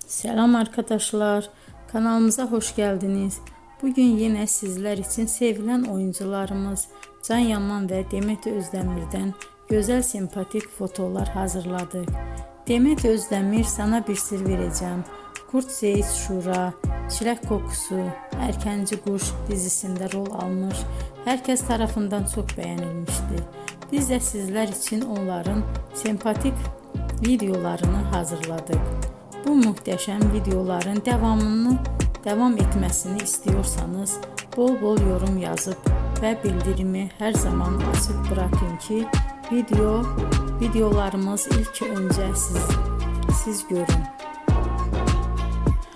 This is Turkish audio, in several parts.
Selam arkadaşlar, kanalımıza hoş geldiniz. Bugün yine sizler için sevilen oyuncularımız Can Yaman ve Demet Özdemir'den güzel sempatik fotolar hazırladık. Demet Özdemir Sana Bir Sır Vereceğim, Kurt Seyit Şura, Çilek Kokusu, Erkenci Kuş dizisinde rol almış, herkes tarafından çok beğenilmişti. Biz de sizler için onların sempatik videolarını hazırladık. Bu muhteşem videoların devam etmesini istiyorsanız bol bol yorum yazıp ve bildirimi her zaman açık bırakın ki videolarımız ilk önce siz görün.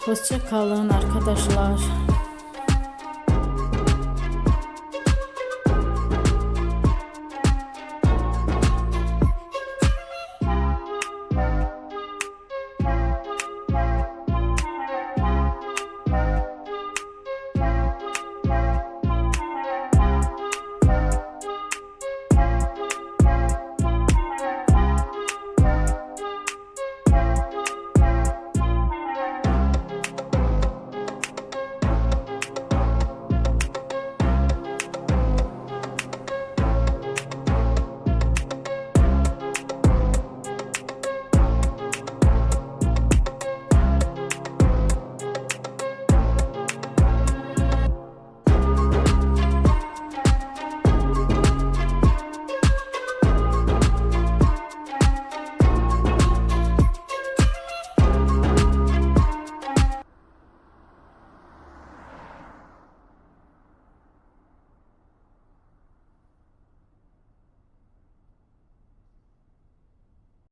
Hoşça kalın arkadaşlar.